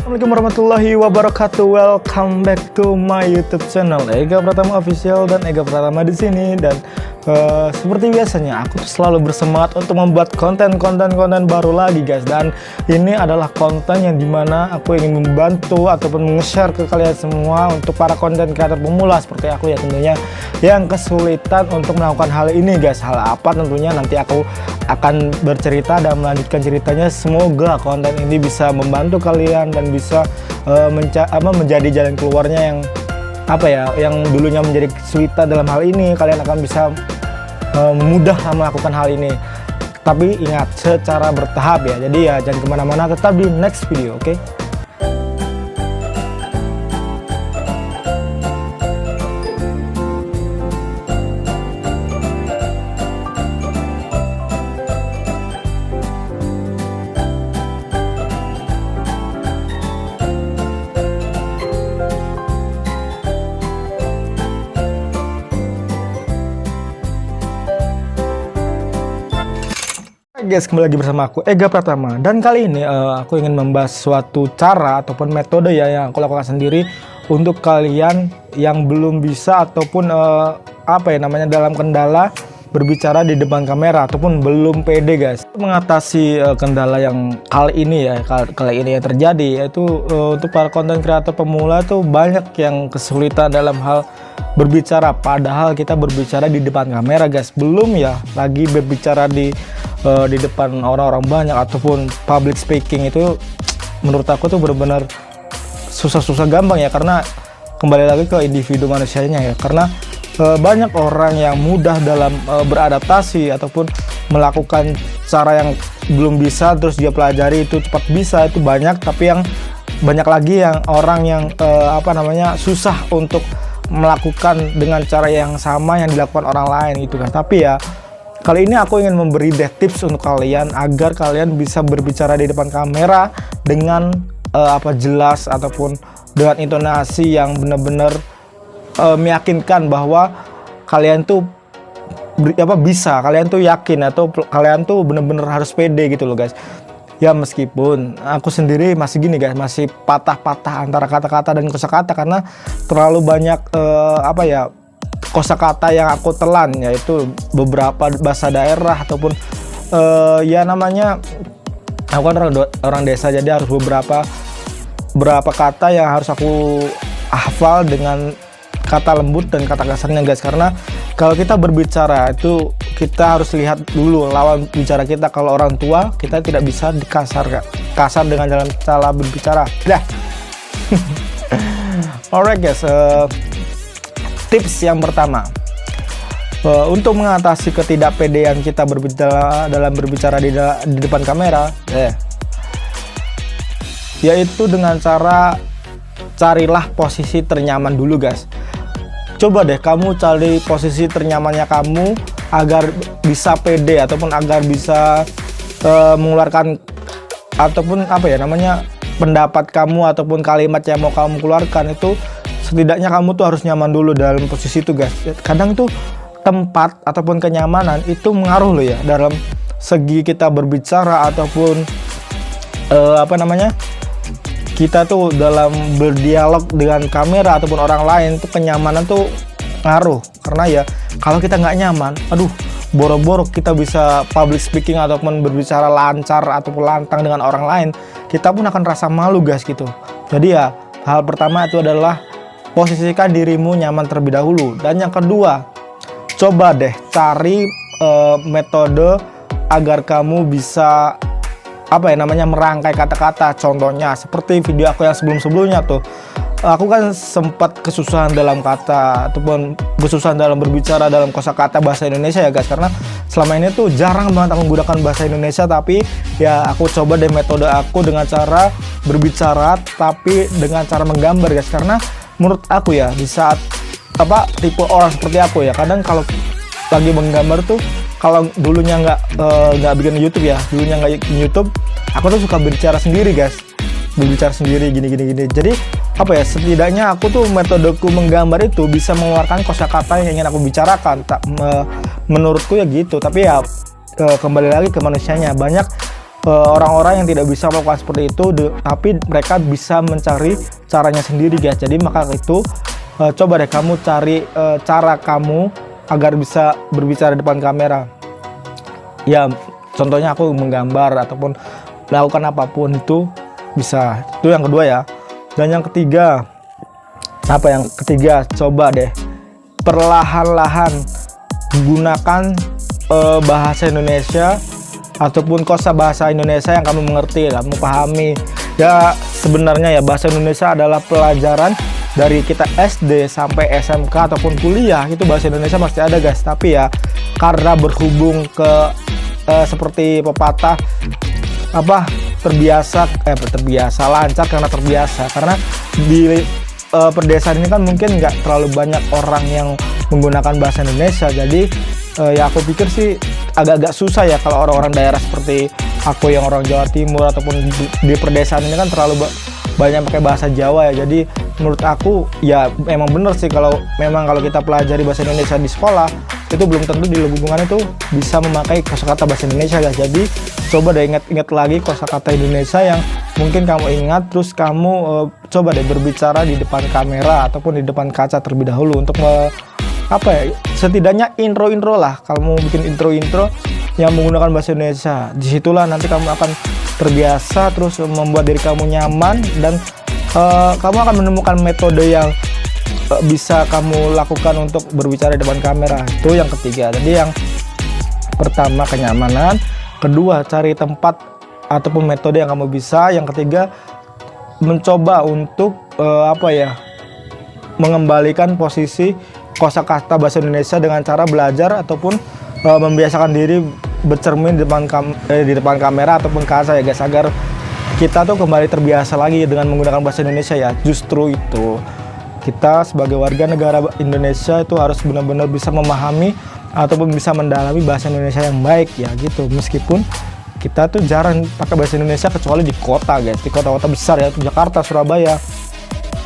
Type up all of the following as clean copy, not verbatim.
Assalamualaikum warahmatullahi wabarakatuh. Welcome back to my YouTube channel Ega Pratama Official dan Ega Pratama di sini. Dan seperti biasanya aku selalu bersemangat untuk membuat konten baru lagi guys. Dan ini adalah konten yang dimana aku ingin membantu ataupun nge-share ke kalian semua untuk para konten kreator pemula seperti aku ya tentunya, yang kesulitan untuk melakukan hal ini guys. Hal apa tentunya nanti aku akan bercerita dan melanjutkan ceritanya. Semoga konten ini bisa membantu kalian dan bisa menjadi jalan keluarnya yang yang dulunya menjadi kesulitan dalam hal ini, kalian akan bisa mudah melakukan hal ini. Tapi ingat, secara bertahap ya. Jadi ya jangan kemana-mana, tetap di next video, oke? Guys, kembali lagi bersama aku Ega Pratama, dan kali ini aku ingin membahas suatu cara ataupun metode ya yang aku lakukan sendiri untuk kalian yang belum bisa ataupun dalam kendala berbicara di depan kamera ataupun belum pede guys. Mengatasi kendala yang kali ini yang terjadi, yaitu untuk para konten kreator pemula tuh banyak yang kesulitan dalam hal berbicara, padahal kita berbicara di depan kamera guys, belum ya lagi berbicara di depan orang-orang banyak ataupun public speaking. Itu menurut aku tuh benar-benar susah gampang ya, karena kembali lagi ke individu manusianya ya, karena banyak orang yang mudah dalam beradaptasi ataupun melakukan cara yang belum bisa terus dia pelajari itu cepat bisa, itu banyak. Tapi yang banyak lagi yang orang yang susah untuk melakukan dengan cara yang sama yang dilakukan orang lain gitu kan. Tapi ya kali ini aku ingin memberi tips untuk kalian agar kalian bisa berbicara di depan kamera dengan jelas ataupun dengan intonasi yang benar-benar meyakinkan bahwa kalian tuh bisa, kalian tuh yakin atau kalian tuh benar-benar harus pede gitu loh guys. Ya meskipun aku sendiri masih gini guys, masih patah-patah antara kata-kata dan kosakata karena terlalu banyak kosakata yang aku telan, yaitu beberapa bahasa daerah ataupun aku kan orang desa, jadi harus beberapa kata yang harus aku hafal dengan kata lembut dan kata kasarnya guys. Karena kalau kita berbicara itu kita harus lihat dulu lawan bicara kita. Kalau orang tua kita tidak bisa kasar dengan dalam cara berbicara. Dah. Alright guys, tips yang pertama untuk mengatasi ketidakpedean kita berbicara di depan kamera, yaitu dengan cara carilah posisi ternyaman dulu guys. Coba deh kamu cari posisi ternyamannya kamu agar bisa pede ataupun agar bisa mengeluarkan ataupun pendapat kamu ataupun kalimat yang mau kamu keluarkan itu. Setidaknya kamu tuh harus nyaman dulu dalam posisi itu guys. Kadang tuh tempat ataupun kenyamanan itu mengaruh loh ya dalam segi kita berbicara ataupun kita tuh dalam berdialog dengan kamera ataupun orang lain tuh kenyamanan tuh ngaruh. Karena ya kalau kita nggak nyaman, boro-boro kita bisa public speaking ataupun berbicara lancar ataupun lantang dengan orang lain, kita pun akan rasa malu guys gitu. Jadi ya hal pertama itu adalah posisikan dirimu nyaman terlebih dahulu. Dan yang kedua, coba deh cari metode agar kamu bisa merangkai kata-kata. Contohnya seperti video aku yang sebelumnya tuh, aku kan sempat kesusahan dalam kata ataupun kesusahan dalam berbicara dalam kosakata bahasa Indonesia ya guys, karena selama ini tuh jarang banget aku menggunakan bahasa Indonesia. Tapi ya aku coba deh metode aku dengan cara berbicara tapi dengan cara menggambar guys. Karena menurut aku ya di saat tipe orang seperti aku ya, kadang kalau lagi menggambar tuh, kalau dulunya nggak bikin YouTube ya, aku tuh suka berbicara sendiri guys, gini. Jadi setidaknya aku tuh metodeku menggambar itu bisa mengeluarkan kosakata yang ingin aku bicarakan. Menurutku ya gitu. Tapi ya kembali lagi ke manusianya, banyak orang-orang yang tidak bisa melakukan seperti itu, tapi mereka bisa mencari caranya sendiri guys. Jadi maka itu coba deh kamu cari cara kamu agar bisa berbicara depan kamera. Ya contohnya aku menggambar ataupun melakukan apapun itu bisa. Itu yang kedua ya. Dan yang ketiga, coba deh perlahan-lahan gunakan bahasa Indonesia ataupun kosa bahasa Indonesia yang kamu mengerti, kamu pahami. Ya sebenarnya ya bahasa Indonesia adalah pelajaran dari kita SD sampai SMK ataupun kuliah, itu bahasa Indonesia pasti ada guys. Tapi ya karena berhubung ke seperti pepatah terbiasa lancar karena terbiasa. Karena di perdesaan ini kan mungkin nggak terlalu banyak orang yang menggunakan bahasa Indonesia. Jadi ya aku pikir sih agak-agak susah ya kalau orang-orang daerah seperti aku yang orang Jawa Timur ataupun di perdesaan ini kan terlalu banyak pakai bahasa Jawa ya. Jadi menurut aku ya memang bener sih kalau kita pelajari bahasa Indonesia di sekolah itu belum tentu di lingkungan itu bisa memakai kosakata bahasa Indonesia guys. Jadi coba deh ingat lagi kosakata Indonesia yang mungkin kamu ingat, terus kamu coba deh berbicara di depan kamera ataupun di depan kaca terlebih dahulu untuk setidaknya intro lah. Kalau mau bikin intro yang menggunakan bahasa Indonesia, disitulah nanti kamu akan terbiasa, terus membuat diri kamu nyaman, dan kamu akan menemukan metode yang bisa kamu lakukan untuk berbicara di depan kamera. Itu yang ketiga. Jadi yang pertama kenyamanan, kedua cari tempat ataupun metode yang kamu bisa, yang ketiga mencoba untuk mengembalikan posisi kosakata bahasa Indonesia dengan cara belajar ataupun membiasakan diri bercermin di depan kamera ataupun kaca ya guys, agar kita tuh kembali terbiasa lagi dengan menggunakan bahasa Indonesia ya. Justru itu kita sebagai warga negara Indonesia itu harus benar-benar bisa memahami ataupun bisa mendalami bahasa Indonesia yang baik ya gitu. Meskipun kita tuh jarang pakai bahasa Indonesia kecuali di kota guys, di kota-kota besar ya, Jakarta, Surabaya.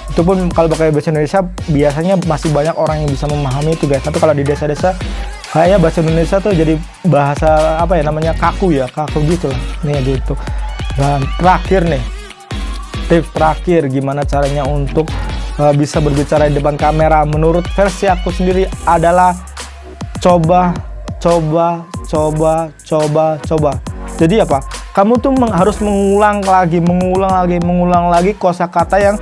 Itu pun kalau pakai bahasa Indonesia biasanya masih banyak orang yang bisa memahami itu guys. Tapi kalau di desa-desa kayaknya bahasa Indonesia tuh jadi bahasa kaku gitu lah nih gitu. Dan terakhir nih, tips terakhir gimana caranya untuk bisa berbicara di depan kamera menurut versi aku sendiri adalah coba. Jadi apa? Kamu tuh harus mengulang lagi kosakata yang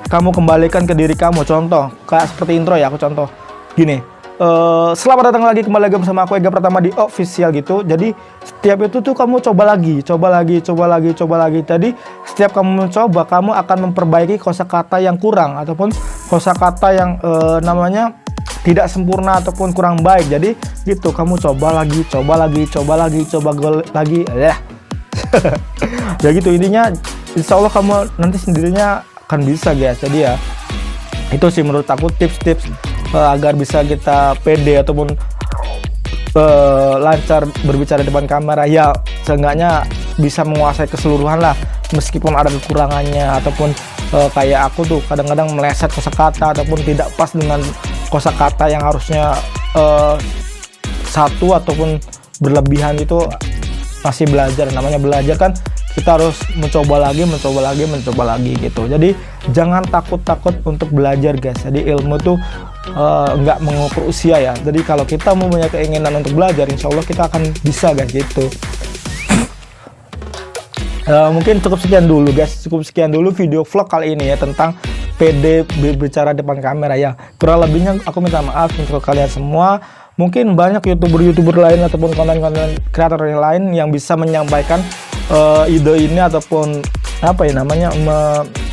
kamu kembalikan ke diri kamu. Contoh kayak seperti intro ya, aku contoh gini. Selamat datang kembali lagi bersama aku Ega Pratama di Official gitu. Jadi setiap itu tuh kamu coba lagi. Jadi setiap kamu mencoba, kamu akan memperbaiki kosakata yang kurang ataupun kosakata yang tidak sempurna ataupun kurang baik. Jadi gitu, kamu coba lagi ya. Ya gitu intinya, insya Allah kamu nanti sendirinya akan bisa guys. Jadi ya itu sih menurut aku tips-tips agar bisa kita pede ataupun lancar berbicara di depan kamera. Ya seenggaknya bisa menguasai keseluruhan lah, meskipun ada kekurangannya ataupun kayak aku tuh kadang-kadang meleset kosakata ataupun tidak pas dengan kosakata yang harusnya satu ataupun berlebihan. Itu masih belajar, namanya belajar kan, kita harus mencoba lagi gitu. Jadi jangan takut untuk belajar guys. Jadi ilmu tuh nggak mengukur usia ya. Jadi kalau kita mempunyai keinginan untuk belajar, insya Allah kita akan bisa guys gitu. Mungkin cukup sekian dulu video vlog kali ini ya, tentang PD berbicara depan kamera ya. Kurang lebihnya aku minta maaf untuk kalian semua. Mungkin banyak youtuber lain ataupun konten-konten kreator yang lain yang bisa menyampaikan ide ini ataupun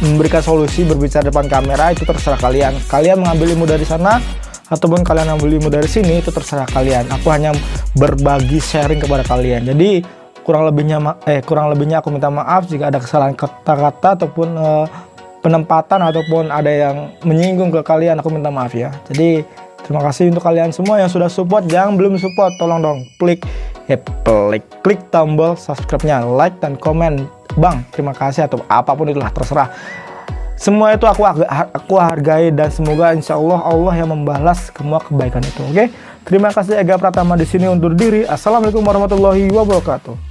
memberikan solusi berbicara depan kamera. Itu terserah kalian mengambil ilmu dari sana ataupun kalian ambil ilmu dari sini, itu terserah kalian. Aku hanya berbagi sharing kepada kalian. Jadi kurang lebihnya aku minta maaf jika ada kesalahan kata-kata ataupun penempatan ataupun ada yang menyinggung ke kalian. Aku minta maaf ya. Jadi terima kasih untuk kalian semua yang sudah support. Yang belum support, tolong dong klik tombol subscribe-nya, like dan komen. Bang, terima kasih atau apapun itulah, terserah. Semua itu aku hargai, dan semoga insya Allah yang membalas semua kebaikan itu. Oke? Terima kasih, Ega Pratama di sini undur diri. Assalamualaikum warahmatullahi wabarakatuh.